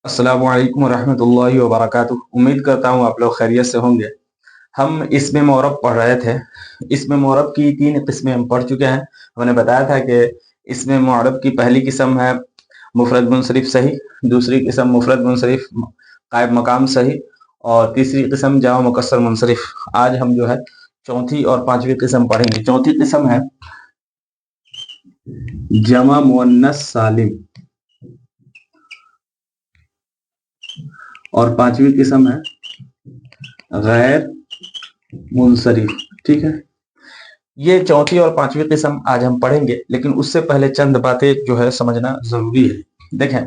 अस्सलामु अलैकुम रहमतुल्लाहि व बरकातुहू। उम्मीद करता हूँ आप लोग खैरियत से होंगे। हम इसमें मोरब पढ़ रहे थे। इसमें मोरब की 3 किस्में हम पढ़ चुके हैं। हमने बताया था कि इसमें मोरब की पहली किस्म है मुफरद मुनसरिफ सही, दूसरी किस्म मुफरद मुनसरिफ कायब मकाम सही और तीसरी किस्म जमा मुकस्सर मुनसरिफ। आज हम जो है चौथी और पांचवी किस्म पढ़ेंगे। चौथी किस्म है जमा मुअन्नस सालिम और पांचवी किस्म है गैर मुनसरिफ। ठीक है, ये चौथी और पांचवी किस्म आज हम पढ़ेंगे, लेकिन उससे पहले चंद बातें जो है समझना जरूरी है। देखें,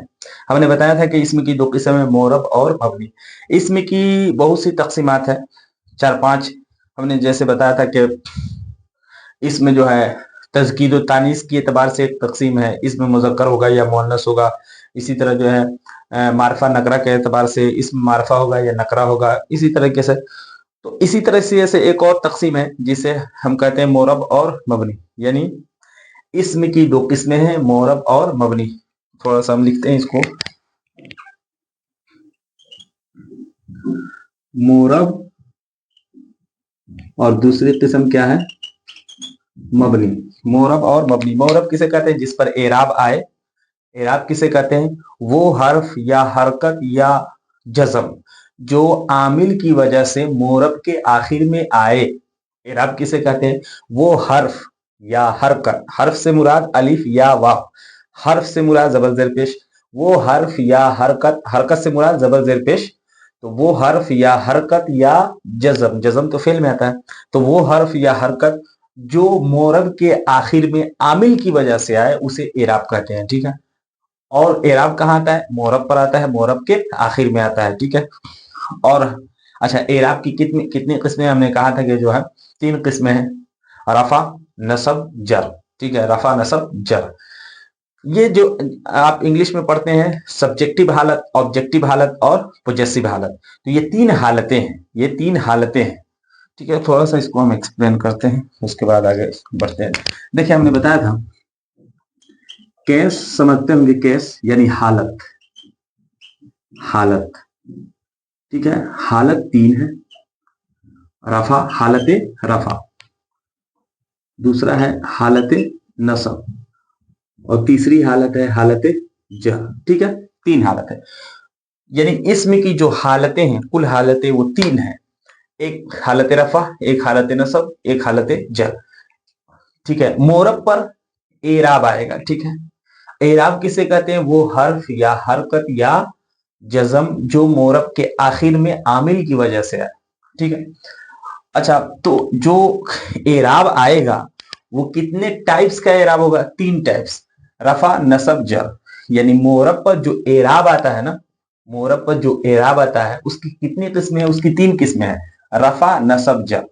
हमने बताया था कि इसमें की 2 किस्म है, मोरब और मबनी। इसमें की बहुत सी तकसीमात है, 4-5। हमने जैसे बताया था कि इसमें जो है तज़कीद और तानीस के एतबार से एक तकसीम है, इसमें मुज़क्कर होगा या मुअन्नस होगा। इसी तरह जो है मारफा नकरा के एतबार से इसमें मारफा होगा या नकरा होगा, इसी तरीके से। तो इसी तरह से ऐसे एक और तकसीम है जिसे हम कहते हैं मोरब और मबनी, यानी इसमें की 2 किस्में हैं, मोरब और मबनी। थोड़ा सा हम लिखते हैं इसको, मोरब और दूसरी किस्म क्या है, मबनी। मोरब और मबनी। मोरब किसे कहते हैं, जिस पर एराब आए। एराब किसे कहते हैं, वो हर्फ या हरकत या जज़म जो आमिल की वजह से मोरब के आखिर में आए। एराब किसे कहते हैं, वो हर्फ या हरकत, हर्फ से मुराद अलिफ या वाव, हर्फ से मुराद जबर जेर पेश, वो हर्फ या हरकत, हरकत से मुराद जबर जेर पेश, तो वो हर्फ या हरकत या जज़म, जज़म तो फेल में आता है, तो वो हर्फ या हरकत जो मोरब के आखिर में आमिल की वजह से आए उसे एराब कहते हैं। ठीक है, और एराब कहाँ आता है, मोरब पर आता है, मोरब के आखिर में आता है। ठीक है, और अच्छा, एराब की कितनी कितनी किस्में, हमने कहा था कि जो है 3 किस्में हैं, रफा नसब जर। ठीक है, रफा नसब जर। ये जो आप इंग्लिश में पढ़ते हैं सब्जेक्टिव हालत, ऑब्जेक्टिव हालत और पोजेसिव हालत, तो ये 3 हालतें हैं, ये 3 हालतें हैं। ठीक है, थोड़ा सा इसको हम एक्सप्लेन करते हैं, उसके बाद आगे बढ़ते हैं। देखिए, हमने बताया था केस समझते होंगे, केस यानी हालत, हालत। ठीक है, हालत 3 है, रफा, हालत रफा, दूसरा है हालत नसब और तीसरी हालत है हालत जर। ठीक है, 3 हालत है, यानी इसमें की जो हालतें हैं, कुल हालतें वो 3 हैं। एक हालत रफा, एक हालत नसब, एक हालत जर। ठीक है, मोरब पर एराब आएगा। ठीक है, एराब किसे कहते हैं, वो हर्फ या हरकत या जज़म जो मोरब के आखिर में आमिल की वजह से आए। ठीक है, अच्छा, तो जो एराब आएगा वो कितने टाइप्स का एराब होगा, 3 टाइप्स, रफा नसब जर। यानी मोरब पर जो एराब आता है ना, मोरब पर जो एराब आता है उसकी कितनी किस्में हैं, उसकी 3 किस्में हैं, रफा नसब जर।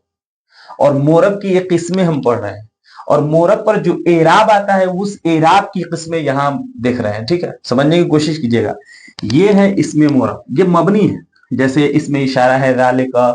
और मोरब की ये किस्में हम पढ़ रहे हैं, और मोरब पर जो एराब आता है उस एराब की किस्में यहां देख रहे हैं। ठीक है, समझने की कोशिश कीजिएगा। ये है इसमें मोरब, ये मबनी है, जैसे इसमें इशारा है राले का,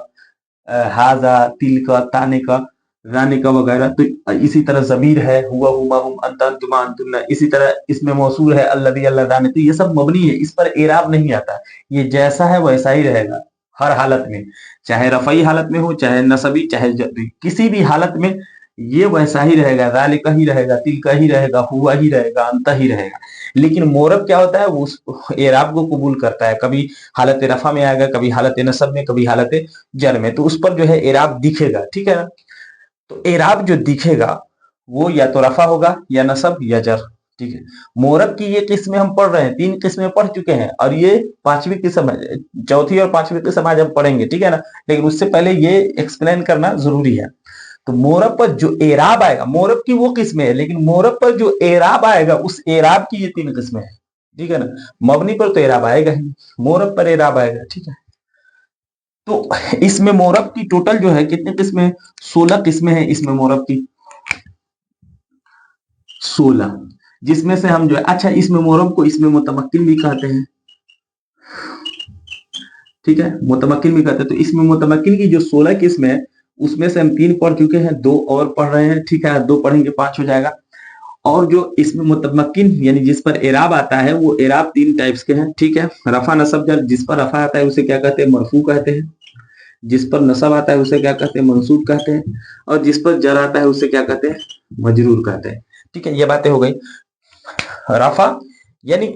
हाजा, तिल का, ताने का, राने का वगैरह। तो इसी तरह जमीर है, हुआ हुमा हुम अंता अंतुमा अंतुन्ना, इसी तरह इसमें मौसूल है अल्लज़ी अल्लज़ाने। तो ये सब मबनी है, इस पर एराब नहीं आता, ये जैसा है वैसा ही रहेगा हर हालत में, चाहे रफई हालत में हो, चाहे नसबी, चाहे जरी, किसी भी हालत में ये वैसा ही रहेगा, ज़ालिका ही रहेगा, तिलका ही रहेगा, हुआ ही रहेगा, अंता ही रहेगा। लेकिन मोरब क्या होता है, वो उस एराब को कबूल करता है, कभी हालत रफा में आएगा, कभी हालत नसब में, कभी हालत जर में, तो उस पर जो है एराब दिखेगा। ठीक है ना, तो एराब जो दिखेगा वो या तो रफा होगा या नसब या जर। ठीक है, मोरब की ये किस्में हम पढ़ रहे हैं, 3 किस्में पढ़ चुके हैं, और ये 5वीं किस्म है, चौथी और 5वीं किस्म आज हम पढ़ेंगे। ठीक है ना, लेकिन उससे पहले ये एक्सप्लेन करना जरूरी है। तो मोरब पर जो एराब आएगा, मोरब की वो किस्में है, लेकिन मोरब पर जो एराब आएगा उस एराब की ये 3 किस्में हैं। ठीक है ना, मबनी पर तो एराब आएगा ही, मोरब पर एराब आएगा। ठीक है, तो इसमें मोरब की टोटल जो है कितने किस्में हैं, 16 किस्में हैं इसमें मोरब की, 16, जिसमें से हम जो है, अच्छा, इसमें मोरब को इसमें मुतमक्किन भी कहते हैं। ठीक है, मुतमक्किन भी कहते हैं। तो इसमें मुतमक्किन की जो 16 किस्में है उसमें से हम 3 पढ़ चुके हैं, 2 और पढ़ रहे हैं। ठीक है, 2 पढ़ेंगे 5 हो जाएगा। और जो इसमें मुतमक्किन यानी जिस पर एराब आता है वो एराब 3 टाइप्स के हैं, ठीक है। रफा नसब, जब जिस पर रफा आता है उसे क्या कहते हैं, मरफू कहते हैं। जिस पर नसब आता है उसे क्या कहते हैं, मंसूब कहते हैं। और जिस पर जर आता है उसे क्या कहते हैं, मजरूर कहते हैं, ठीक है। ये बातें हो गई। रफा यानी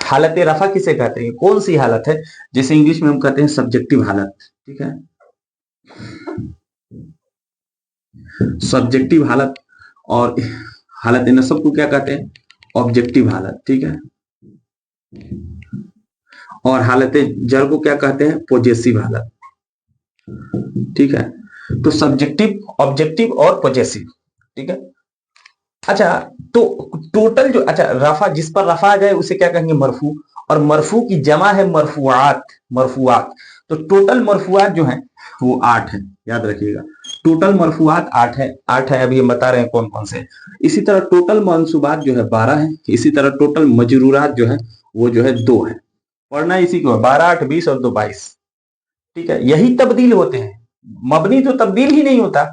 हालत रफा किसे कहते हैं, कौन सी हालत है, जैसे इंग्लिश में हम कहते हैं सब्जेक्टिव हालत, ठीक है। सब्जेक्टिव हालत। और हालत नसब को क्या कहते हैं, ऑब्जेक्टिव हालत, ठीक है। और हालत जर को क्या कहते हैं, पॉजेसिव हालत, ठीक है। तो सब्जेक्टिव, ऑब्जेक्टिव और पॉजेसिव, ठीक है। अच्छा, तो टोटल जो, अच्छा रफा, जिस पर रफा आ जाए उसे क्या कहेंगे, मरफू। और मरफू की जमा है मरफुआत, मरफुआत। तो टोटल मरफुआत जो है वो 8 है, याद रखिएगा। टोटल मरफुआत 8 है, 8 है, अभी हम बता रहे हैं कौन कौन से। इसी तरह टोटल मंसूबात जो है 12 है। इसी तरह टोटल मजरूरात जो है वो जो है 2 है। पढ़ना इसी को, 12 8 20 और 2 22, ठीक है। यही तब्दील होते हैं, मबनी तो तब्दील ही नहीं होता,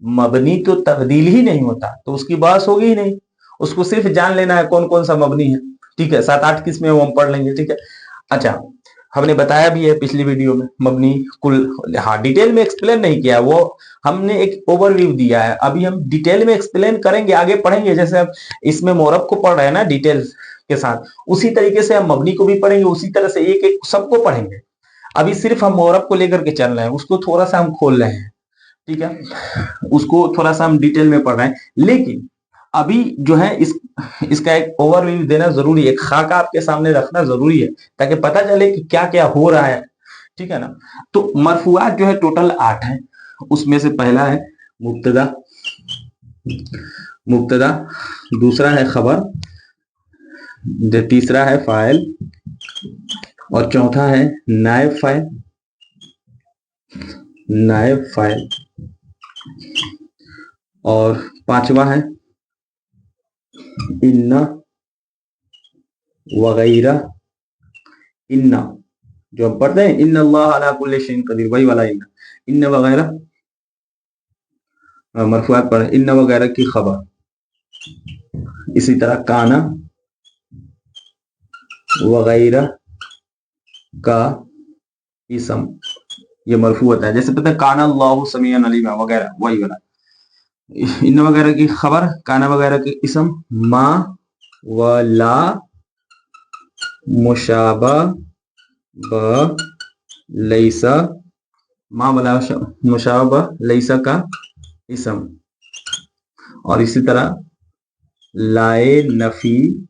मबनी तो तब्दील ही नहीं होता, तो उसकी बहस होगी ही नहीं। उसको सिर्फ जान लेना है कौन कौन सा मबनी है, ठीक है। 7 8 किस्में वो हम पढ़ लेंगे, ठीक है। अच्छा, हमने बताया भी है पिछली वीडियो में मबनी कुल, हाँ डिटेल में एक्सप्लेन नहीं किया, वो हमने एक ओवरव्यू दिया है। अभी हम डिटेल में एक्सप्लेन करेंगे, आगे पढ़ेंगे, जैसे हम इसमें मोरब को पढ़ रहे हैं ना डिटेल के साथ, उसी तरीके से हम मबनी को भी पढ़ेंगे, उसी तरह से एक एक सबको पढ़ेंगे। अभी सिर्फ हम मोरब को लेकर के चल रहे हैं, उसको थोड़ा सा हम खोल रहे हैं, ठीक है। उसको थोड़ा सा हम डिटेल में पढ़ रहे हैं, लेकिन अभी जो है इसका एक ओवरव्यू देना जरूरी है, खाका आपके सामने रखना जरूरी है, ताकि पता चले कि क्या क्या हो रहा है, ठीक है ना। तो मरफुआत जो है टोटल 8 है। उसमें से पहला है मुब्तदा, मुब्तदा, दूसरा है खबर, तीसरा है फाइल, और चौथा है नायब फाइल, नायब फाइल, और पांचवा है इन्ना वगैरह। इन्ना जो हम पढ़ते हैं, इन्ना अल्लाह अला कुल्ली शैइन कदीर, वही वाला इन्ना। इन्ना वगैरह मरफुआत पढ़े, इन्ना वगैरह की खबर। इसी तरह काना वगैरह का इसम, ये मरफू होता है। जैसे पता है काना अल्लाहु समीअन अलीमा वगैरह, वही वाला। इन वगैरह की खबर, काना वगैरह के इसम, मा वला मुशाबा ब लैसा, मा वला मुशाबा लैसा का इसम। और इसी तरह लाए नफी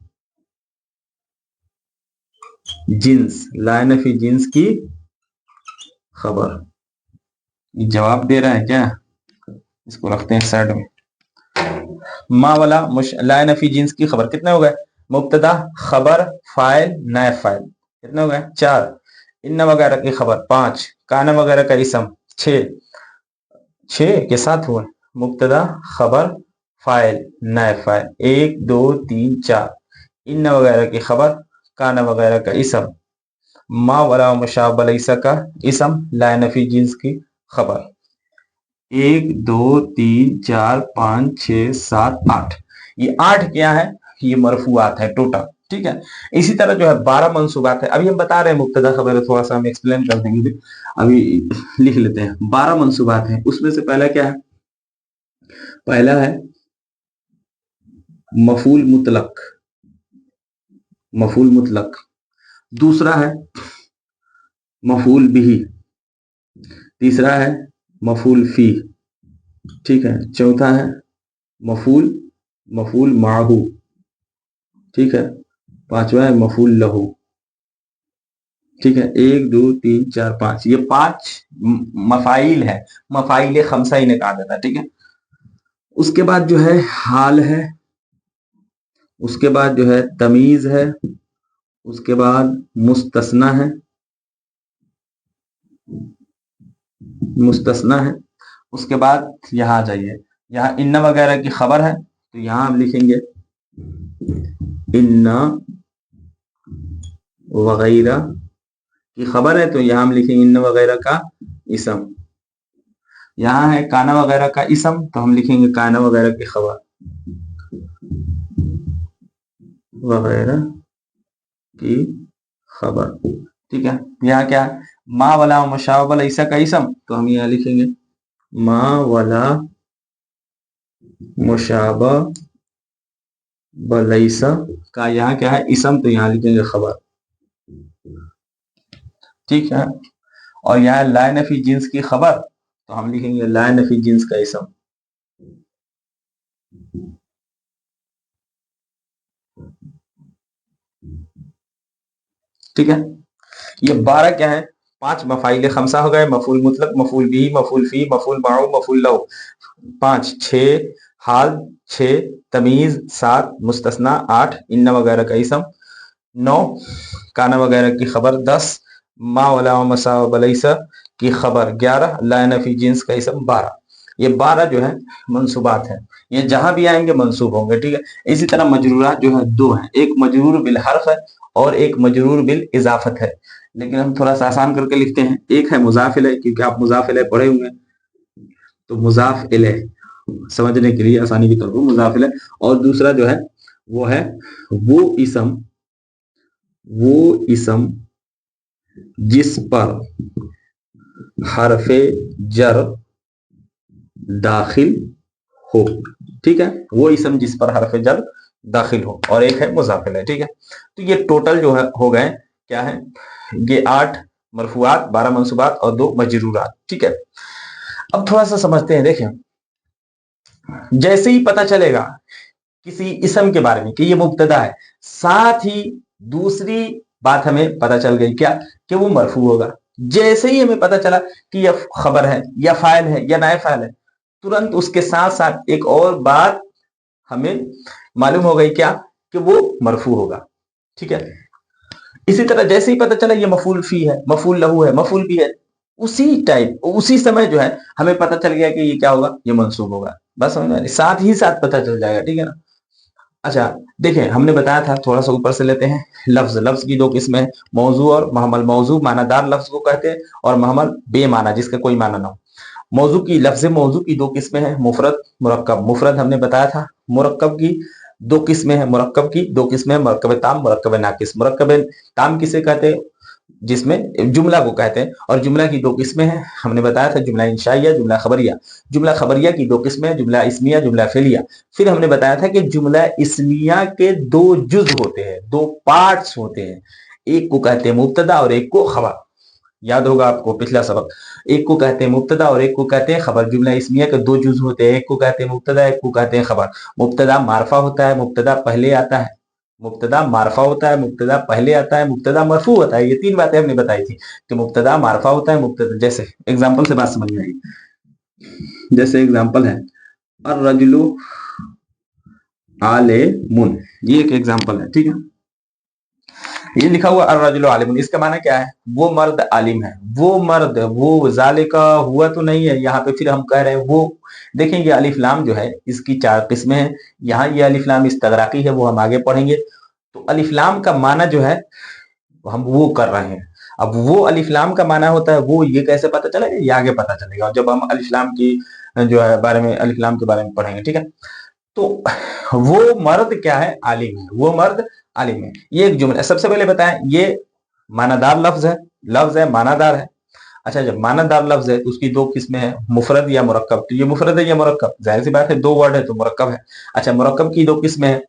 जिन्स, लाए नफी जिन्स की खबर। जवाब दे रहा है क्या, इसको रखते हैं साइड में। मा वाला लाए नफी जिन्स की खबर, कितने हो गए, मुब्तदा, खबर, फाइल, नायब फाइल, कितने हो गए 4। इन्ना वगैरह की खबर 5, काना वगैरह का इसम 6, 6 के साथ हुए, मुब्तदा, खबर, फाइल, नायब फाइल, 1 2 3 4। इन्ना वगैरह की खबर, काना वगैरह का इसम, मा वाला मुशाबह लैसा का इसम, लाए नफी जिन्स की खबर। 1 2 3 4 5 6 7 8, ये 8 क्या है, ये मरफुआत है टोटल, ठीक है। इसी तरह जो है 12 मंसूबात है। अभी हम बता रहे हैं मुब्तदा खबर, थोड़ा सा हम एक्सप्लेन कर देंगे, अभी लिख लेते हैं। 12 मंसूबात हैं, उसमें से पहला क्या है, पहला है मफूल मुतलक, मफूल मुतलक। दूसरा है मफूल बिही, तीसरा है मफूल फी, ठीक है। चौथा है मफूल, मफूल माहू, ठीक है। पांचवा है मफूल लहू, ठीक है। 1 2 3 4 5, ये 5 मफाइल है, मफाइल खमसा इन्हें कहा जाता है, ठीक है। उसके बाद जो है हाल है, उसके बाद जो है तमीज है, उसके बाद मुस्तस्ना है, मुस्तस्ना है। उसके बाद यहाँ आ जाइए, यहाँ इन्ना वगैरह की खबर है, तो यहाँ हम लिखेंगे इन्ना वगैरह की खबर है, तो यहाँ हम लिखेंगे इन्ना वगैरह का इसम। यहाँ है काना वगैरह का इसम, तो हम लिखेंगे काना वगैरह की खबर। वगैरह की खबर। ठीक है, यहाँ क्या है, मा वाला मुशाबा लैसा का इसम, तो हम यहाँ लिखेंगे मा वाला मुशाबा बलैसा का यहाँ क्या है, इसम, तो यहाँ लिखेंगे खबर। ठीक है, और यहाँ ला नफी जिन्स की खबर, तो हम लिखेंगे ला नफी जिन्स का इसम। ठीक है, ये 12 क्या है, 5 मफाइल खमसा हो गए, मफूल मुतलक, मफूल बिही, मफूल फी, मफूल माऊ, मफूल लहू, 5, 6 हाल, 6 तमीज, 7 मुस्तस्ना, 8 इन्ना वगैरह का इसम, 9 काना वगैरह की खबर, 10 मा वला मसा बलैसा की खबर, 11 ला नफी जिन्स का इसम, 12। ये 12 जो है मंसूबात है, ये जहां भी आएंगे मंसूब होंगे। ठीक है, इसी तरह मजरूरात जो है 2 है, एक मजरूर बिल हर्फ है और एक मजरूर बिल इजाफत है, लेकिन हम थोड़ा सा आसान करके लिखते हैं। एक है मुजाफ इलैह, क्योंकि आप मुजाफ इलैह पढ़े हुए हैं, तो मुजाफ इलैह समझने के लिए आसानी के तौर पर मुजाफ इलैह, और दूसरा जो है वो है वो इसम जिस पर हरफे जर दाखिल हो। ठीक है, वो इसम जिस पर हरफे जर दाखिल हो, और एक है मुजाफ इलैह। ठीक है, तो ये टोटल जो है हो गए क्या है, ये 8 मरफुआत, 12 मंसूबात और 2 मजरूरात। ठीक है, अब थोड़ा सा समझते हैं। देखें, जैसे ही पता चलेगा किसी इसम के बारे में कि ये मुब्तदा है, साथ ही दूसरी बात हमें पता चल गई क्या, कि वो मरफू होगा। जैसे ही हमें पता चला कि यह खबर है या फाइल है या नाए फाइल है, तुरंत उसके साथ साथ एक और बात हमें मालूम हो गई क्या, कि वो मरफू होगा। ठीक है, इसी तरह जैसे ही पता चला ये मफूल फी है, मफूल लहू है, मफूल भी है, उसी टाइप उसी समय जो है हमें पता चल गया कि ये क्या होगा, ये मंसूब होगा। बस समझ में, साथ ही साथ पता चल जाएगा। ठीक है ना। अच्छा देखें, हमने बताया था, थोड़ा सा ऊपर से लेते हैं। लफ्ज, लफ्ज की 2 किस्में हैं, मौजू और महमल। मौजू मानादार लफ्ज को कहते हैं, और महमल बेमाना, जिसका कोई माना ना हो। मौजू की 2 किस्में हैं, मुफरद, मुरक्कब। मुफरद हमने बताया था। मुरक्कब की 2 किस्में हैं, मुरक्कब की 2 किस्में हैं, मुरक्कब ताम, मुरक्कब नाकिस। मुरक्कब ताम किसे कहते हैं, जिसमें जुमला को कहते हैं, और जुमला की 2 किस्में हैं, हमने बताया था, जुमला इंशाइया, जुमला खबरिया। जुमला खबरिया की 2 किस्में, जुमला इस्मिया, जुमला फेलिया। फिर हमने बताया था कि जुमला इस्मिया के 2 जुज होते हैं, 2 पार्ट्स होते हैं, एक को कहते हैं मुब्तदा और एक को खबर। याद होगा आपको पिछला सबक, एक को कहते हैं मुब्तदा और एक को कहते हैं खबर। जुमला इस्मिया के 2 जुज होते हैं, एक को कहते हैं मुब्तदा, एक को कहते हैं खबर। मुब्तदा मारफा होता है, मुब्तदा पहले आता है। मुब्तदा मारफा होता है, मुब्तदा पहले आता है, मुब्तदा मरफू होता है। ये 3 बातें हमने बताई थी कि मुब्तदा मारफा होता है, मुब्तदा, जैसे एग्जांपल से बात समझ में आएगी। जैसे एग्जांपल है अर्रजुलु आलिमुन, ये एक एग्जांपल है। ठीक है, ये लिखा हुआ अर्रजुलु आलिमुन, इसका माना क्या है, वो मर्द आलिम है। वो मर्द, वो जालिका हुआ तो नहीं है यहाँ पे, फिर हम कह रहे हैं वो। देखेंगे अलिफ लाम जो है इसकी 4 किस्में हैं। यहाँ ये अलिफ लाम इस्तगराकी है, वो हम आगे पढ़ेंगे। तो अलिफ लाम का माना जो है हम वो कर रहे हैं। अब वो अलिफ लाम का माना होता है, वो ये कैसे पता चलेगा, ये आगे पता चलेगा, और जब हम अलिफ लाम की जो है बारे में, अलिफ लाम के बारे में पढ़ेंगे। ठीक है, तो वो मर्द क्या है, आलिम है। वो मर्द आलिम है, ये एक जुमला। सबसे पहले बताएं, ये मानादार लफ्ज है, मानादार है। अच्छा, जब मानादार लफ्ज है तो उसकी 2 किस्में हैं, मुफरद या मुरक्कब। तो ये मुफरद है या मुरक्कब, जाहिर सी बात है 2 वर्ड है तो मुरक्कब है। अच्छा, मुरक्कब की 2 किस्में हैं,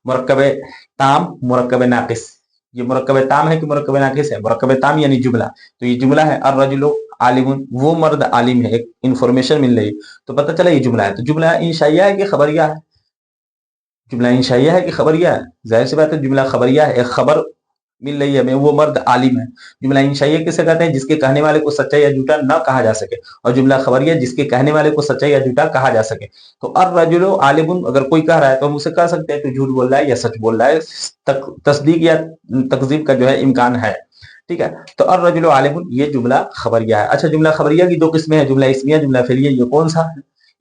मुरक्कब ताम, मुरक्कब नाकिस। ये मुरक्कब ताम है कि मुरक्कब नाकिस है, मुरक्कब ताम यानी जुमला। तो ये जुमला है अर्रजुलु आलिमुन, वो मर्द आलिम है, एक इंफॉर्मेशन मिल रही, तो पता चला ये जुमला है। तो जुमला इंशाइया है कि खबरिया है, जुमला इंशाइया है कि खबरिया है, जाहिर सी बात है जुमला खबरिया है, एक खबर मिल रही है हमें, वो मर्द आलिम है। जुमला इंशाइया किसे कहते हैं, जिसके कहने वाले को सच्चा या झूठा न कहा जा सके, और जुमला खबरिया जिसके कहने वाले को सच्चा या झूठा कहा जा सके। तो अर्रजुलु आलिमुन अगर कोई कह रहा है तो हम उसे कह सकते हैं तो झूठ बोल रहा है या सच बोल रहा है, तस्दीक या तकजीब का जो है इम्कान है। ठीक है, तो अर्रजुलु आलिमुन ये जुमला खबरिया है। अच्छा, जुमला खबरिया की 2 किस्में हैं, जुमला इस्मिया, जुमला फेलिया।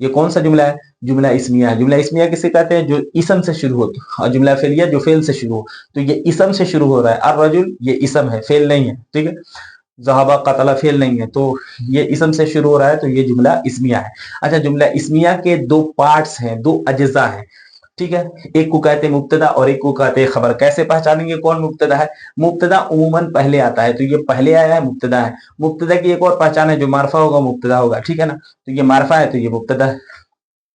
ये कौन सा जुमला है, जुमला इस्मिया है। जुमला इस्मिया किसे कहते हैं, जो इसम से शुरू हो, और जुमला फेलिया जो फेल से शुरू हो। तो ये इसम से शुरू हो रहा है, अर्रजुल ये इसम है, फेल नहीं है। ठीक है, ज़हाबा कतला फेल नहीं है, तो ये इसम से शुरू हो रहा है, तो ये जुमला इस्मिया है। अच्छा, जुमला इस्मिया के 2 पार्ट्स हैं, 2 अज्जा हैं। ठीक है, एक को कहते हैं मुब्तदा और एक को कहते हैं खबर। कैसे पहचानेंगे कौन मुब्तदा है? मुब्तदा उमूमन पहले आता है, तो ये पहले आया है, मुब्तदा है। मुब्तदा की एक और पहचान है, जो मारफा होगा मुब्तदा होगा, ठीक है ना। तो ये मारफा है तो ये मुब्तदा है।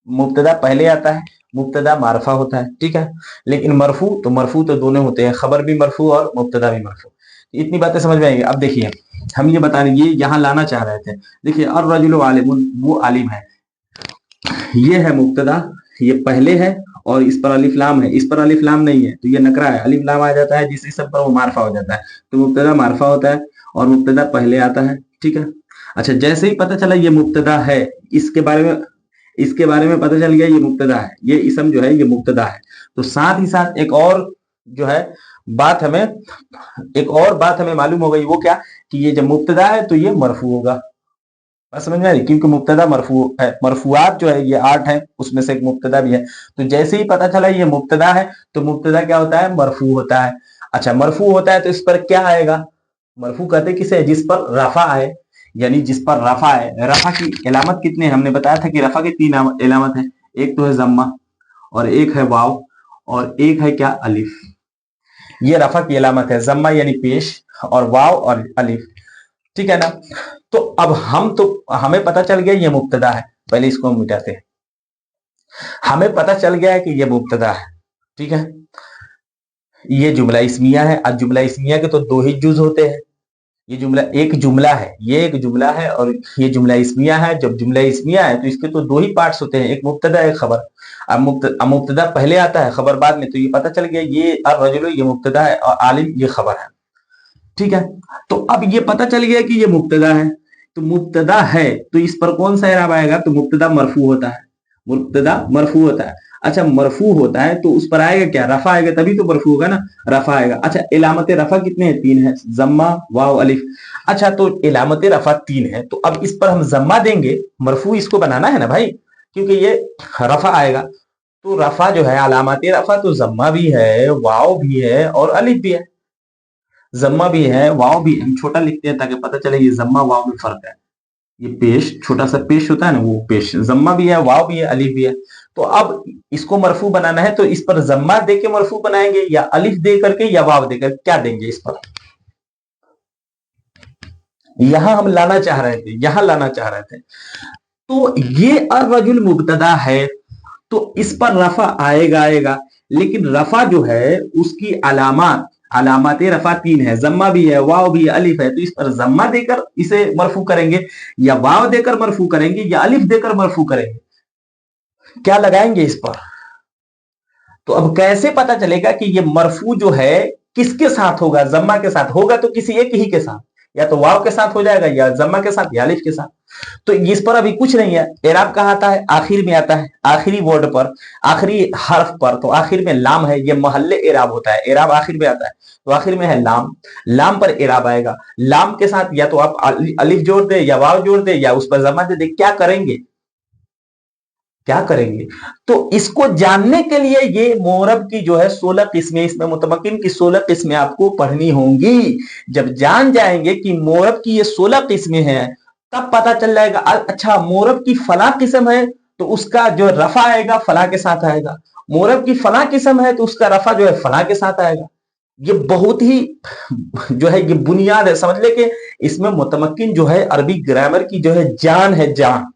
मुब्तदा पहले आता है, मुब्तदा मारफा होता है, ठीक है। लेकिन मरफू तो दोनों होते हैं, खबर भी मरफू और मुब्तदा भी मरफू। इतनी बातें समझ में आएंगी। अब देखिए हम ये बता रहे, ये यहाँ लाना चाह रहे थे। देखिए अर्रजुलु आलिमुन, वो आलिम है, ये है मुब्तदा, ये पहले है और इस पर अलिफ लाम है, इस पर अलिफ लाम नहीं है तो ये नकरा है। अलिफ लाम आ जाता है जिस इसम पर वो मारफा हो जाता है, तो मुब्तदा मारफा होता है और मुब्तदा पहले आता है, ठीक है। अच्छा, जैसे ही पता चला ये मुब्तदा है, इसके बारे में पता चल गया ये मुब्तदा है, ये इसम जो है ये मुब्तदा है, तो साथ ही साथ एक और जो है एक और बात हमें मालूम हो गई, वो क्या कि ये जब मुब्तदा है तो ये मरफू होगा। बात समझ में आ रही? क्योंकि मुब्तदा मरफू है, मरफूआत जो है ये 8 है, उसमें से एक मुब्तदा भी है। तो जैसे ही पता चला ये मुब्तदा है तो मुब्तदा क्या होता है? मरफू होता है। अच्छा, मरफू होता है तो इस पर क्या आएगा? मरफू कहते किसे? जिस पर रफा है, यानी जिस पर रफा है। रफा की इलामत कितने? हमने बताया था कि रफा के 3 इलामत है, एक तो है जम्मा और एक है वाव और एक है क्या? अलिफ। ये रफा की इलामत है, जम्मा यानी पेश और वाव और अलिफ, ठीक है ना। तो अब हमें पता चल गया ये मुब्तदा है। पहले इसको हम मिटाते हैं। हमें पता चल गया है कि ये मुब्तदा है, ठीक है। ये जुमला इस्मिया है। अब जुमला इस्मिया के तो 2 ही जुज होते हैं। ये जुमला एक जुमला है, ये एक जुमला है और ये जुमला इस्मिया है। जब जुमला इस्मिया है तो इसके तो 2 ही पार्ट्स होते हैं, एक मुब्तदा एक खबर। अब मुब्तदा पहले आता है, खबर बाद में, तो ये पता चल गया ये अर्रजुलु ये मुब्तदा है और आलिम ये खबर है, ठीक है। तो अब ये पता चल गया कि ये मुब्तदा है, तो मुब्तदा है तो इस पर कौन सा इराब आएगा? तो मुब्तदा मरफू होता है, मुब्तदा मरफू होता है। अच्छा, मरफू होता है तो उस पर आएगा क्या? रफा आएगा, तभी तो मरफू होगा ना, रफा आएगा। अच्छा, इलामत रफा कितने हैं? 3 है, जम्मा वाव अलिफ। अच्छा, तो इलामत रफा 3 है, तो अब इस पर हम जम्मा देंगे, मरफू इसको बनाना है ना भाई, क्योंकि ये रफा आएगा। तो रफा जो है, अलामत रफा तो जम्मा भी है, वाव भी है और अलिफ भी है। जम्मा भी है, वाव भी, हम छोटा लिखते हैं ताकि पता चले ये जम्मा वाव में फर्क है। ये पेश, छोटा सा पेश होता है ना, वो पेश। जम्मा भी है, वाव भी है, अलिफ भी है। तो अब इसको मरफू बनाना है तो इस पर जम्मा दे के मरफू बनाएंगे या अलिफ दे करके या वाव देकर, क्या देंगे इस पर? यहां हम लाना चाह रहे थे, यहां लाना चाह रहे थे। तो ये अर्रजुल मुब्तदा है तो इस पर रफा आएगा, लेकिन रफा जो है उसकी अलामत रफा 3 है, जम्मा भी है, वाव भी है, अलिफ है। तो इस पर जम्मा देकर इसे मरफू करेंगे या वाव देकर मरफू करेंगे या अलिफ देकर मरफू करेंगे, क्या लगाएंगे इस पर? तो अब कैसे पता चलेगा कि ये मरफू जो है किसके साथ होगा? जम्मा के साथ होगा तो किसी एक ही के साथ, या तो वाव के साथ हो जाएगा या जम्मा के साथ या अलिफ के साथ। तो इस पर अभी कुछ नहीं है। एराब कहाँ आता है? आखिर में आता है, आखिरी वर्ड पर, आखिरी हर्फ पर। तो आखिर में लाम है, ये महल्ले एराब होता है, एराब आखिर में आता है। तो आखिर में है लाम, लाम पर एराब आएगा। लाम के साथ या तो आप अलिफ जोड़ दे या वाव जोड़ दे या उस पर जमा दे दे, क्या करेंगे? क्या करेंगे? तो इसको जानने के लिए ये मोरब की जो है 16 किस्में, इसमें मुतमक्किन की 16 किस्में आपको पढ़नी होंगी। जब जान जाएंगे कि मोरब की ये 16 किस्में हैं, तब पता चल जाएगा अच्छा मोरब की फला किस्म है तो उसका जो रफा आएगा फला के साथ आएगा, मोरब की फला किस्म है तो उसका रफा जो है फला के साथ आएगा। ये बहुत ही जो है ये बुनियाद है, समझ ले कि इसमें मुतमक्किन जो है अरबी ग्रामर की जो है जान है, जान।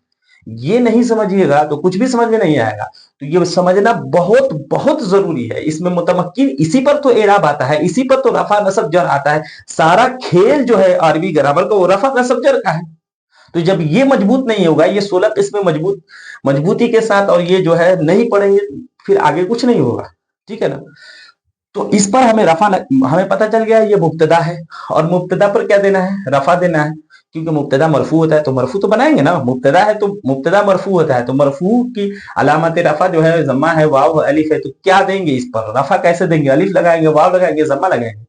ये नहीं समझिएगा तो कुछ भी समझ में नहीं आएगा। तो ये समझना बहुत बहुत जरूरी है। इसमें मुतमक्किन, इसी पर तो एराब आता है, इसी पर तो रफा नसब जर आता है। सारा खेल जो है अरबी ग्रामर का वो रफा नसब जर का है। तो जब ये मजबूत नहीं होगा, ये 16 किस्में मजबूती के साथ और ये जो है नहीं पढ़ेंगे, फिर आगे कुछ नहीं होगा, ठीक है ना। तो इस पर हमें पता चल गया ये मुब्तदा है और मुब्तदा पर क्या देना है? रफा देना है, क्योंकि मुब्तदा मरफू होता है तो मरफू तो बनाएंगे ना। मुब्तदा है तो मुब्तदा मरफू होता है, तो मरफू की अलामत रफा जो है जम्मा है, वाव अलिफ है। तो क्या देंगे इस पर? रफा कैसे देंगे? अलिफ लगाएंगे, वाव लगाएंगे, जम्मा लगाएंगे।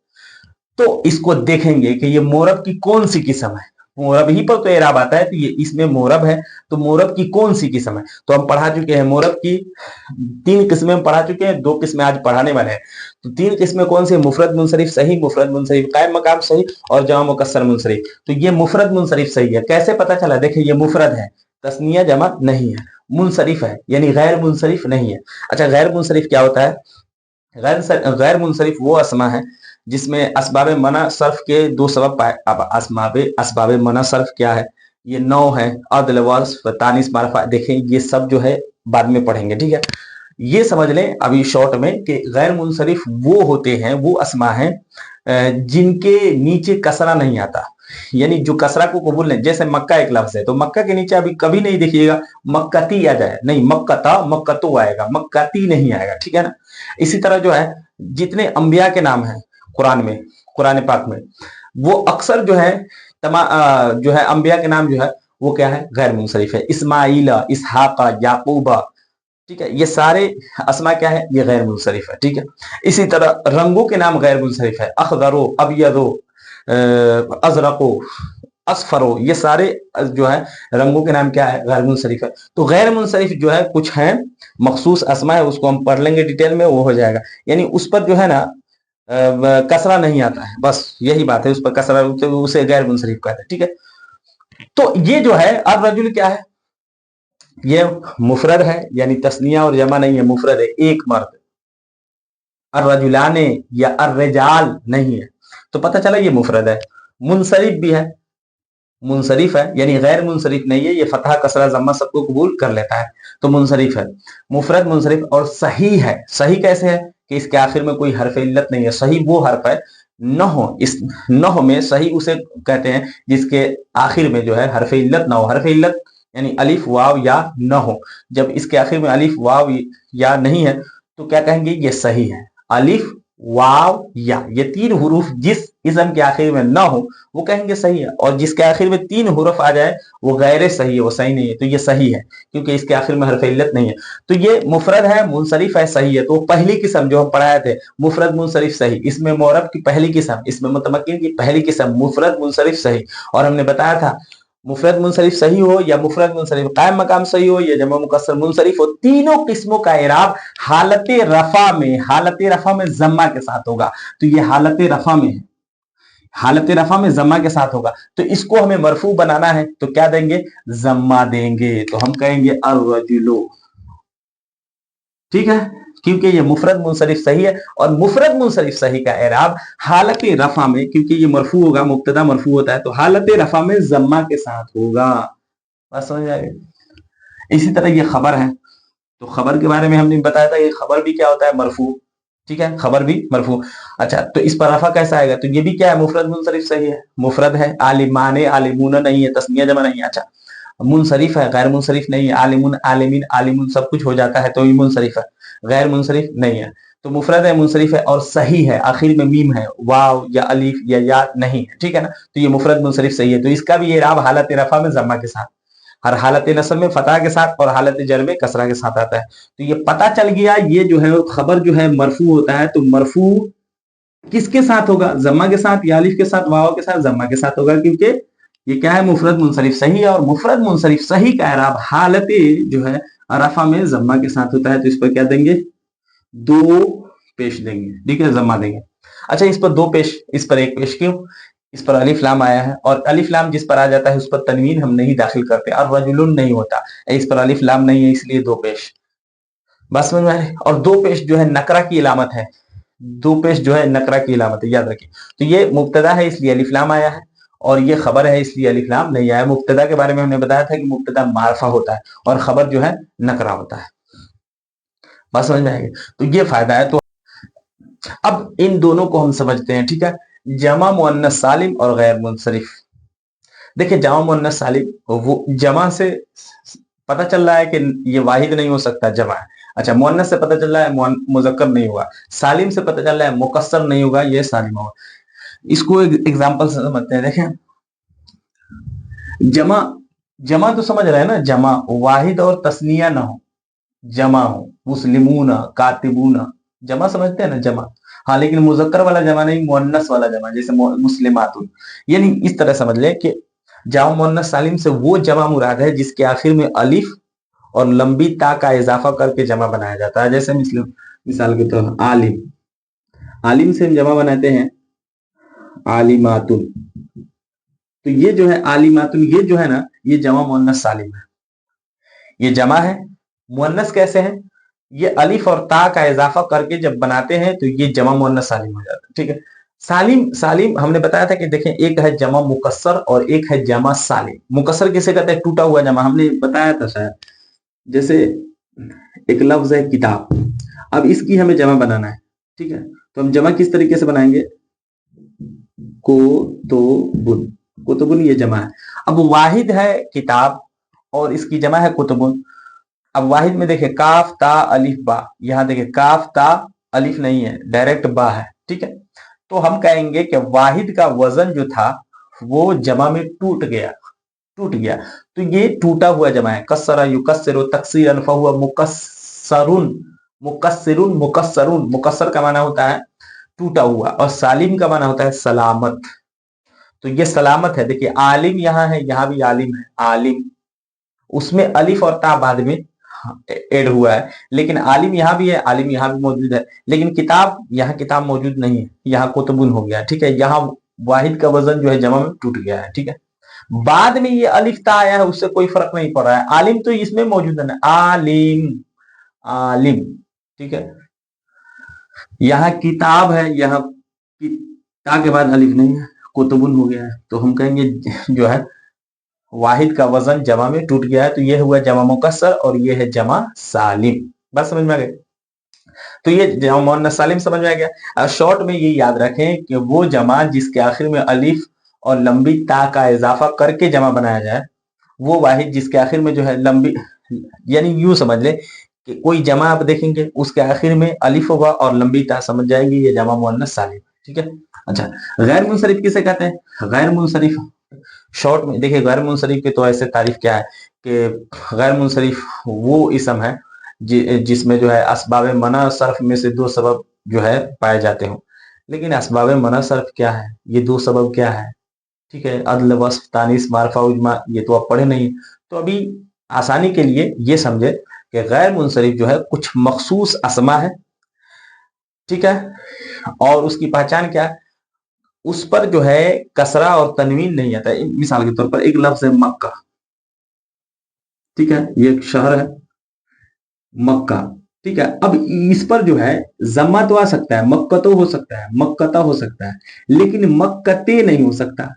तो इसको देखेंगे कि ये मोरब की कौन सी किस्म है। मोरब ही पर तो एराब आता है, तो ये इसमें मोरब है, तो मोरब की कौन सी किस्म है? तो हम पढ़ा चुके हैं मोरब की 3 किस्में पढ़ा चुके हैं, 2 किस्में आज पढ़ाने वाले हैं। तो 3 किस्में कौन सी? मुफरद मुनसरिफ सही, मुफरद मुनसरिफ कायम मकाम सही और जमा मुकस्सर मुनसरिफ। तो ये मुफरद मुनसरिफ सही है। कैसे पता चला? देखिए ये मुफरद है, तस्निया जमा नहीं है। मुनसरिफ है, यानी गैर मुनसरिफ नहीं है। अच्छा, गैर मुनसरिफ क्या होता है? गैर मुनसरिफ वो अस्मा है जिसमें असबाब मना सर्फ के दो सबब पाए। अब असबाब मना सर्फ क्या है? ये नौ है, अदल, वस्फ, तानिस, मारफा। देखें ये सब जो है बाद में पढ़ेंगे, ठीक है। ये समझ लें अभी शॉर्ट में कि गैर मुनसरिफ वो होते हैं, वो अस्मा हैं जिनके नीचे कसरा नहीं आता, यानी जो कसरा को कबूल नहीं। जैसे मक्का एक लफ्ज है, तो मक्का के नीचे अभी कभी नहीं देखिएगा मक्कती आ जाए, नहीं, मक्कता मक्कतो आएगा, मक्कती नहीं आएगा, ठीक है ना। इसी तरह जो है जितने अंबिया के नाम हैं कुरान में, कुरान पाक में, वो अक्सर जो है जो है अंबिया के नाम जो है वो क्या है? गैर मुनसरिफ है। इस्माइल, इसहाका, याकूबा, ठीक है, ये सारे अस्मा क्या है? ये गैर मुनसरिफ है, ठीक है। इसी तरह रंगों के नाम गैर मुनसरिफ है। अखदरो, अबियदो, अजरको, असफरो, ये सारे जो है रंगों के नाम क्या है? गैर मुनसरिफ है। तो गैर मुनसरिफ जो है कुछ है मखसूस अस्मा है, उसको हम पढ़ लेंगे डिटेल में, वो हो जाएगा। यानी उस पर जो है ना कसरा नहीं आता है, बस यही बात है, उस पर कसरा, उसे गैर मुनसरिफ कहते हैं, ठीक है। तो ये जो है अर रजुल क्या है? ये मुफरद है, यानी तस्निया और जमा नहीं है, मुफरद है, एक मर्द। अर रजुलाने या अर रिजाल नहीं है, तो पता चला ये मुफरद है। मुनसरिफ भी है, मुनसरिफ है, यानी गैर मुनसरिफ नहीं है, ये फतह कसरा जम्मा सबको कबूल कर लेता है, तो मुनसरिफ है। मुफरद, मुनसरिफ और सही है। सही कैसे है? कि इसके आखिर में कोई हरफ इल्लत नहीं है। सही वो हरफ है, नहो, इस नहो में सही उसे कहते हैं जिसके आखिर में जो है हरफ इल्लत ना हो। हरफ इल्लत यानी अलिफ वाव या न हो। जब इसके आखिर में अलिफ वाव या नहीं है तो क्या कहेंगे? ये सही है। अलिफ, वाव, या, ये तीन हुरूफ जिस इस्म के आखिर में ना हो वो कहेंगे सही है, और जिसके आखिर में तीन हुरूफ आ जाए वो गैर सही है, वो सही नहीं है, तो ये सही है क्योंकि इसके आखिर में हरफ इल्लत नहीं है। तो ये मुफरद है, मुनसरिफ है, सही है। तो पहली किस्म जो हम पढ़ाए थे, मुफरद, मुनसरिफ, सही, इसमें मोरब की पहली किस्म, इसमें मुतमक्किन की पहली किस्म, मुफरद, मुनसरिफ, सही। और हमने बताया था मुफरद मुनसरिफ सही हो या मुफरद मुनसरिफ कायम मकाम सही हो या जमा मुकस्सर मुनसरिफ हो, तीनों किस्मों का इराब हालत रफा में जम्मा के साथ होगा। तो ये हालत रफा में है, हालत रफा में जम्मा के साथ होगा। तो इसको हमें मरफू बनाना है तो क्या देंगे? जम्मा देंगे। तो हम कहेंगे अर्रजुलु, ठीक है, क्योंकि ये मुफरद मुनसरिफ सही है। और मुफरद मुनसरिफ सही का एराब हालत रफा में, क्योंकि ये मरफू होगा, मुब्तदा मरफू होता है, तो हालत रफा में जम्मा के साथ होगा। बात समझ आएगी? इसी तरह ये खबर है, तो खबर के बारे में हमने बताया था, ये खबर भी क्या होता है? मरफू, ठीक है, खबर भी मरफू। अच्छा, तो इस पर रफा कैसा आएगा? तो ये भी क्या है? मुफरद मुनसरिफ सही है, मुफरद है। आलिमाने, आलिमूना नहीं है, तस्निया जमा नहीं है। अच्छा, मुनसरिफ है, गैर मुनसरिफ नहीं है। आलिमुन, आलिमीन, आलिमुन सब कुछ हो जाता है तो ये मुनसरिफ है, गैर मुनसरिफ नहीं है। तो मुफरद है, मुनसरिफ है और सही है, आखिर में मीम है, वाव या अलीफ या या नहीं है, ठीक है ना। तो ये मुफरद मुनसरिफ सही है। तो इसका भी इराब हालत रफा में जम्मा के साथ, हर हालत नस्ब में फतह के साथ और हालत जर में कसरा के साथ आता है। तो ये पता चल गया, ये जो है खबर जो है मरफू होता है, तो मरफू किसके साथ होगा? जम्मा के साथ या अलिफ के साथ, वाव के साथ, जम्मा के साथ होगा, क्योंकि ये क्या है? मुफरद मुनसरिफ सही है। और मुफरद मुनसरिफ सही का इराब हालत जो है रफा में जम्मा के साथ होता है। तो इस पर क्या देंगे? दो पेश देंगे, ठीक है, जम्मा देंगे। अच्छा, इस पर दो पेश, इस पर एक पेश, क्यों? इस पर अलिफ लाम आया है और अलिफ लाम जिस पर आ जाता है उस पर तनवीन हम नहीं दाखिल करते, और रजुलुन नहीं होता, इस पर अलिफ लाम नहीं है, इसलिए दो पेश। बस समझ में आए? और दो पेश जो है नकरा की इलामत है, दो पेश जो है नकरा की इलामत है, याद रखिए। तो ये मुब्तदा है इसलिए अलिफ लाम आया है, और ये खबर है इसलिए अलिफ लाम नहीं आया। मुब्तदा के बारे में हमने बताया था कि मुब्तदा मारफा होता है और खबर जो है नकरा होता है। बस समझ में आएगी? तो ये फायदा है। तो अब इन दोनों को हम समझते हैं, ठीक है। जमा मुअन्नस सालिम और गैर मुनसरिफ। देखिए, जमा मुअन्नस सालिम, वो जमा से पता चल रहा है कि ये वाहिद नहीं हो सकता, जमा है। अच्छा, मुअन्नस से पता चल रहा है मुजक्कर नहीं होगा, सालिम से पता चल रहा है मुकस्सर नहीं होगा, ये सालिम होगा। इसको एक एग्जांपल से समझते हैं। देखें, जमा, जमा तो समझ रहे हैं ना, जमा वाहिद और तस्निया ना हो, जमा हो, मुस्लिमूना, कातिबूना, जमा समझते हैं ना, जमा। हाँ, लेकिन मुजक्कर वाला जमा नहीं, मुअन्नस वाला जमा, जैसे मुस्लिमातुन। यानी इस तरह समझ ले कि जाओ मुअन्नस सालिम से वो जमा मुराद है जिसके आखिर में अलिफ और लंबी ता का इजाफा करके जमा बनाया जाता है। जैसे मिसाल के तौर आलिम, आलिम से हम जमा बनाते हैं आलिमातुन। तो ये जो है आलिमातुन, ये जो है ना, ये जमा मुअन्नस सालिम है। ये जमा है। मुअन्नस कैसे है, ये अलिफ और ता का इजाफा करके जब बनाते हैं तो ये जमा मुअन्नस सालिम हो जाता है। ठीक है, सालिम सालिम हमने बताया था कि देखें, एक है जमा मुकस्सर और एक है जमा सालिम। मुकस्सर किसे कहते हैं, टूटा हुआ जमा, हमने बताया था शायद। जैसे एक लफ्ज है किताब, अब इसकी हमें जमा बनाना है। ठीक है, तो हम जमा किस तरीके से बनाएंगे, कुतुबुन, कुतुबुन ये जमा है। अब वाहिद है किताब और इसकी जमा है कुतुबुन। अब वाहिद में देखिए काफ ता अलिफ बा, यहां देखिए काफ ता अलिफ नहीं है, डायरेक्ट बा है। ठीक है, तो हम कहेंगे कि वाहिद का वजन जो था वो जमा में टूट गया, टूट गया। तो ये टूटा हुआ जमा है। कस्सरा युकस्सिरु तकसीरन फहुवा मुकस्सरुन, मुकस्सिरुन मुकस्सरुन। मुकस्सर का माना होता है टूटा हुआ और सालिम का माना होता है सलामत। तो ये सलामत है। देखिए आलिम यहाँ है, यहाँ भी आलिम है, आलिम, उसमें अलिफ और ता बाद में ऐड हुआ है, लेकिन आलिम यहाँ भी है, आलिम यहाँ भी मौजूद है, लेकिन किताब, यहाँ किताब मौजूद नहीं है, यहाँ कुतुबुन हो गया। ठीक है, यहाँ वाहिद का वजन जो है जमा में टूट गया है। ठीक है, बाद में ये अलिफ ता आया है, उससे कोई फर्क नहीं पड़ रहा है। आलिम तो इसमें मौजूद है, आलिम, आलिम। ठीक है, यहाँ किताब है, यहाँ ता के बाद अलिफ नहीं है, कुतुबुन हो गया है। तो हम कहेंगे जो है वाहिद का वजन जमा में टूट गया है। तो ये हुआ जमा मुकस्सर और ये है जमा सालिम। बस समझ में आ गई। तो ये जमा मुअन्नस सालिम समझ में आ गया। शॉर्ट में ये याद रखें कि वो जमा जिसके आखिर में अलिफ और लंबी ता का इजाफा करके जमा बनाया जाए, वो वाहिद जिसके आखिर में जो है लंबी, यानी यूं समझ ले कि कोई जमा आप देखेंगे उसके आखिर में अलिफ होगा और लंबी ता, समझ जाएंगे ये जमा मुअन्नस सालिम। ठीक है, अच्छा गैर मुनसरिफ किसे कहते हैं, गैर मुनसरिफ शॉर्ट में देखिए, गैर मुनसरिफ के तो ऐसे तारीफ क्या है कि गैर मुनसरिफ वो इसम है जिसमें जो है असबाब मना सर्फ में से दो सबब जो है पाए जाते हो। लेकिन असबाब मना सर्फ क्या है, ये दो सबब क्या है, ठीक है, अदल वस्फ तानीस मारफा उजमा, ये तो आप पढ़े नहीं। तो अभी आसानी के लिए ये समझे कि गैर मुनसरिफ जो है कुछ मखसूस असमा है। ठीक है, और उसकी पहचान क्या है, उस पर जो है कसरा और तनवीन नहीं आता है। मिसाल के तौर पर एक लफ्ज है मक्का, ठीक है, ये एक शहर है मक्का। ठीक है, अब इस पर जो है जम्मा तो आ सकता है, मक्कतो हो सकता है, मक्कता हो सकता है, लेकिन मक्कते नहीं हो सकता।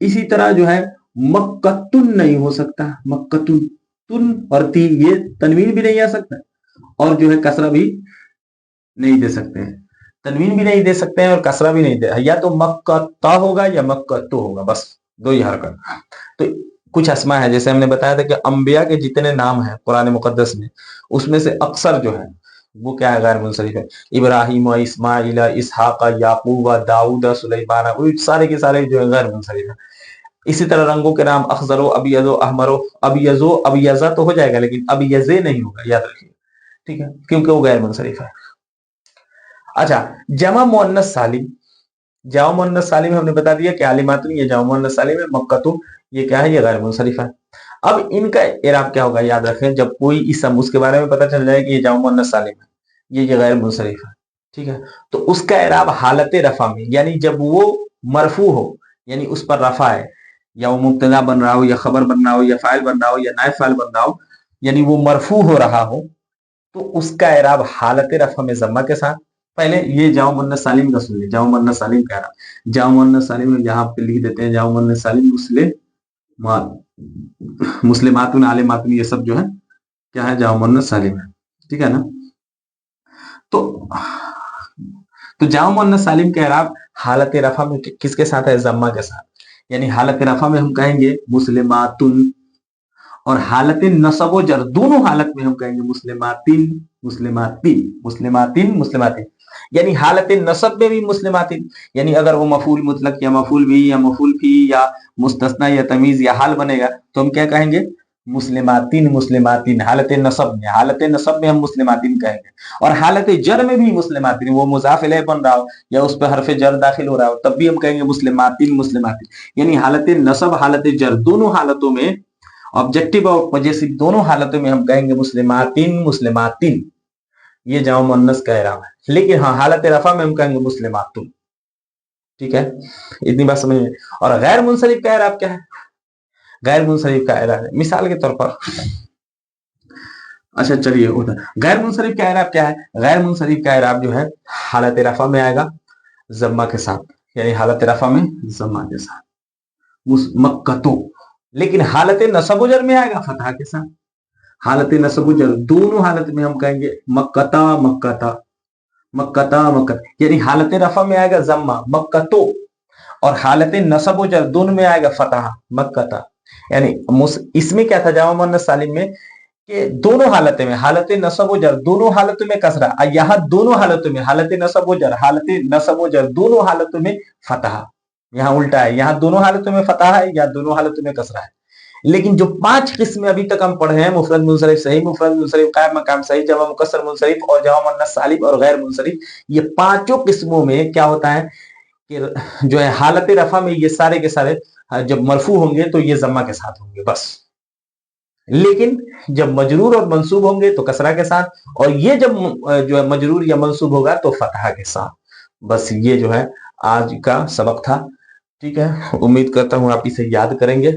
इसी तरह जो है मक्कतुन नहीं हो सकता, मक्कतुन, तुन और ती ये तनवीन भी नहीं आ सकता, और जो है कसरा भी नहीं दे सकते हैं, तनवीन भी नहीं दे सकते हैं और कसरा भी नहीं दे, या तो मक्कता होगा या मक्कतो होगा, बस दो ही हरकत। तो कुछ अस्मा है, जैसे हमने बताया था कि अंबिया के जितने नाम हैं कुरान मुकद्दस में, उसमें से अक्सर जो है वो क्या है, गैर मुनसरिफ है। इब्राहिम, इस्माइल, इसहाक, याकूब, दाऊद, सुलेमान, वो सारे के सारे जो है गैर मुनसरिफ है। इसी तरह रंगों के नाम अखजरो, अबियजो, अहमरो, अबियजो, अबियजा तो हो जाएगा, लेकिन अबियजे नहीं होगा, याद रखिए। ठीक है, क्योंकि वो गैर मुनसरिफ है। अच्छा, जमा मुअन्नस सालिम, जाओ मुअन्नस सालिम हमने बता दिया कि आलिमातुन ये जाओ मुअन्नस सालिम है, मक्कतु ये क्या है, ये गैर मुनसरिफ है। अब इनका इराब क्या होगा, याद रखें, जब कोई इसम उसके बारे में पता चल जाए कि ये जाओ मुअन्नस सालिम है, ये गैर मुनसरिफ है, ठीक है, तो उसका इराब हालत रफा में, यानी जब वो मरफू हो, यानी उस पर रफा है, या वो मुब्तदा बन रहा हो, या खबर बन रहा हो, या फाइल बन रहा हो, या नायब फाइल बन रहा हो, यानी वो मरफू हो रहा हो, तो उसका इराब हालत रफा में जम्मा के साथ। पहले ये जाओ मुअन्नस सालिम का सुन ले, जाओ मुअन्नस सालिम का इराब, जाओ मुअन्नस सालिम में यहाँ पे लिख देते हैं, जाओ मुअन्नस सालिम मुस्लिमातुन, आलिमातुन, ये सब जो है क्या है, जाओ मुअन्नस सालिम है। ठीक है ना, तो जाओ मुअन्नस सालिम का इराब हालत रफा में किसके साथ है, जम्मा के साथ। यानी हालत रफा में हम कहेंगे मुस्लिमातुन, और हालत नसब व जर दोनों हालत में हम कहेंगे मुस्लिमातिन, मुस्लिमातिन, मुस्लिमातिन, मुस्लिमातिन। यानी हालत नसब में भी मुस्लिमातिन, यानी अगर वो मफूल मुतलक या मफूल भी या मफूल फी या मुस्तस्ना या तमीज या हाल बनेगा, तो हम क्या कहेंगे, मुस्लिमातिन, मुस्लिमातिन। हालत नसब में हम मुस्लिमातिन कहेंगे, और हालत जर में भी मुस्लिमातिन, वो मुजाफ इलैह बन रहा हो या उस पर हरफ जर दाखिल हो रहा हो, तब भी हम कहेंगे मुस्लिमातिन, मुस्लिमातिन। यानी हालत नसब, हालत जर, दोनों हालतों में, ऑब्जेक्टिव और पजेसिव दोनों हालतों में हम कहेंगे मुस्लिमातिन, मुस्लिमातिन। ये जाओ मुअन्नस का इराब है। लेकिन हाँ, हालत रफा में हम कहेंगे मुस्लिमातुन। ठीक है, इतनी बात समझ में। और गैर मुनसरिफ का इराब क्या है, गैर मुनसरिफ का इराब है, मिसाल के तौर पर अच्छा चलिए होता है। गैर मुंसरिफ का एराब क्या है? गैर मुंसरिफ का एराब जो है हालत रफा में आएगा जम्मा के साथ, यानी हालत रफा में जम्मा के साथ मक्कतो। लेकिन हालत नसब जर में आएगा फतहा के साथ। हालत नसब जर दोनों हालत में हम कहेंगे मक्कता मक्कता मक्कता मक्कत, यानी हालत रफा में आएगा जम्मा मक्कतो, और हालत नसब जर दोनों में आएगा फतहा मक्कता। यानी इसमें क्या था जामा मुअन्नस सालिम में कि दोनों हालत में हालत नसब व जर दोनों हालतों में कसरा, यहाँ दोनों हालतों में हालत नसब व जर दोनों हालतों में फतहा। यहाँ उल्टा है, यहाँ दोनों हालतों में फतहा है या दोनों हालतों में कसरा है। लेकिन जो 5 किस्में अभी तक हम पढ़े हैं, मुफरद मुनसरिफ, सही मुफरद मुनसरिफ, कायम मकाम सही, जमा मुकस्सर मुनसरिफ और जमा मुअन्नस सालिम और गैर मुनसरिफ, ये पांचों किस्मों में क्या होता है कि जो है हालत रफा में ये सारे के सारे जब मरफू होंगे तो ये जम्मा के साथ होंगे बस। लेकिन जब मजरूर और मंसूब होंगे तो कसरा के साथ, और ये जब जो है मजरूर या मंसूब होगा तो फतहा के साथ। बस ये जो है आज का सबक था। ठीक है, उम्मीद करता हूं आप इसे याद करेंगे।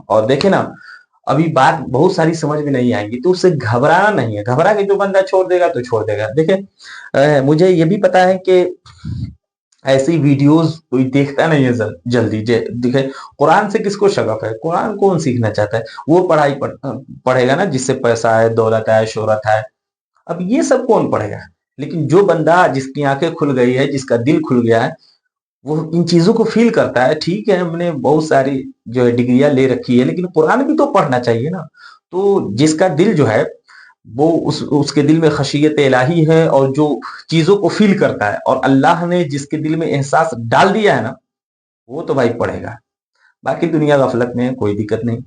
और देखे ना, अभी बात बहुत सारी समझ में नहीं आएगी तो उससे घबराना नहीं है। घबरा के जो बंदा छोड़ देगा तो छोड़ देगा। देखिए मुझे ये भी पता है कि ऐसी वीडियोस कोई देखता नहीं है जल्दी। देखे, कुरान से किसको शगफ है? कुरान कौन सीखना चाहता है? वो पढ़ेगा ना जिससे पैसा है, दौलत है, शोहरत है। अब ये सब कौन पढ़ेगा? लेकिन जो बंदा जिसकी आंखें खुल गई है, जिसका दिल खुल गया है, वो इन चीजों को फील करता है। ठीक है, हमने बहुत सारी जो है डिग्रियां ले रखी है, लेकिन कुरान भी तो पढ़ना चाहिए ना। तो जिसका दिल जो है वो उसके दिल में खशियत इलाही है और जो चीजों को फील करता है, और अल्लाह ने जिसके दिल में एहसास डाल दिया है ना, वो तो भाई पढ़ेगा। बाकी दुनिया गफलत में है, कोई दिक्कत नहीं।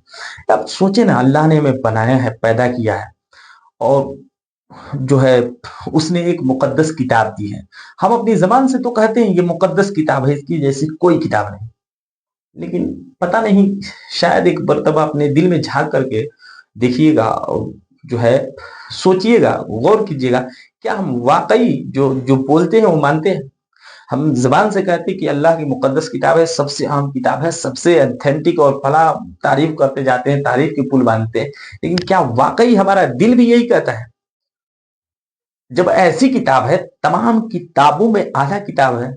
अब सोचे ना, अल्लाह ने हमें बनाया है, पैदा किया है, और जो है उसने एक मुकद्दस किताब दी है। हम अपनी जबान से तो कहते हैं ये मुकद्दस किताब है, इसकी जैसी कोई किताब नहीं। लेकिन पता नहीं, शायद एक मर्तबा अपने दिल में झांक करके देखिएगा और जो है सोचिएगा, गौर कीजिएगा, क्या हम वाकई जो जो बोलते हैं वो मानते हैं? हम जबान से कहते हैं कि अल्लाह की मुकद्दस किताब है, सबसे अहम किताब है, सबसे ऑथेंटिक, और फला तारीफ करते जाते हैं, तारीफ के पुल बांधते हैं। लेकिन क्या वाकई हमारा दिल भी यही कहता है? जब ऐसी किताब है, तमाम किताबों में आला किताब है,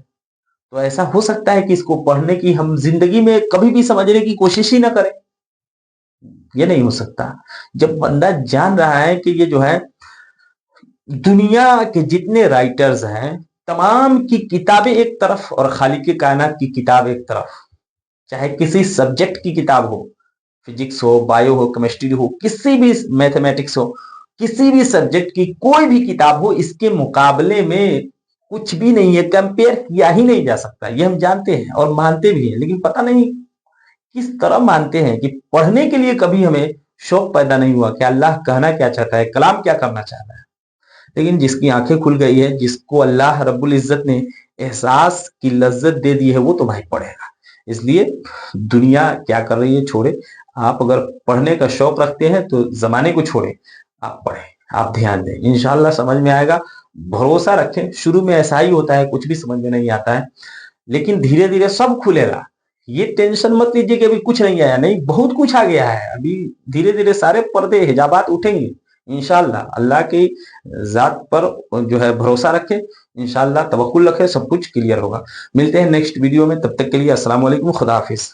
तो ऐसा हो सकता है कि इसको पढ़ने की हम जिंदगी में कभी भी समझने की कोशिश ही ना करें? ये नहीं हो सकता। जब बंदा जान रहा है कि ये जो है दुनिया के जितने राइटर्स हैं, तमाम की किताबें एक तरफ और खालिक कायनात की किताब एक तरफ, चाहे किसी सब्जेक्ट की किताब हो, फिजिक्स हो, बायो हो, केमिस्ट्री हो, किसी भी मैथमेटिक्स हो, किसी भी सब्जेक्ट की कोई भी किताब हो, इसके मुकाबले में कुछ भी नहीं है, कंपेयर किया ही नहीं जा सकता। ये हम जानते हैं और मानते भी हैं, लेकिन पता नहीं किस तरह मानते हैं कि पढ़ने के लिए कभी हमें शौक पैदा नहीं हुआ कि अल्लाह कहना क्या चाहता है, कलाम क्या करना चाहता है। लेकिन जिसकी आंखें खुल गई है, जिसको अल्लाह रब्बुल इज्जत ने एहसास की लज्जत दे दी है, वो तो भाई पढ़ेगा। इसलिए दुनिया क्या कर रही है छोड़े, आप अगर पढ़ने का शौक रखते हैं तो जमाने को छोड़े, आप पढ़ें, आप ध्यान दें, इंशाल्लाह समझ में आएगा। भरोसा रखें। शुरू में ऐसा ही होता है, कुछ भी समझ में नहीं आता है, लेकिन धीरे धीरे सब खुलेगा। ये टेंशन मत लीजिए कि अभी कुछ नहीं आया, नहीं, बहुत कुछ आ गया है। अभी धीरे धीरे सारे पर्दे हिजाबात उठेंगे इंशाल्लाह। अल्लाह की जात पर जो है भरोसा रखें, इंशाल्लाह तवक्कुल रखें, सब कुछ क्लियर होगा। मिलते हैं नेक्स्ट वीडियो में, तब तक के लिए अस्सलाम वालेकुम, खुदा हाफिज।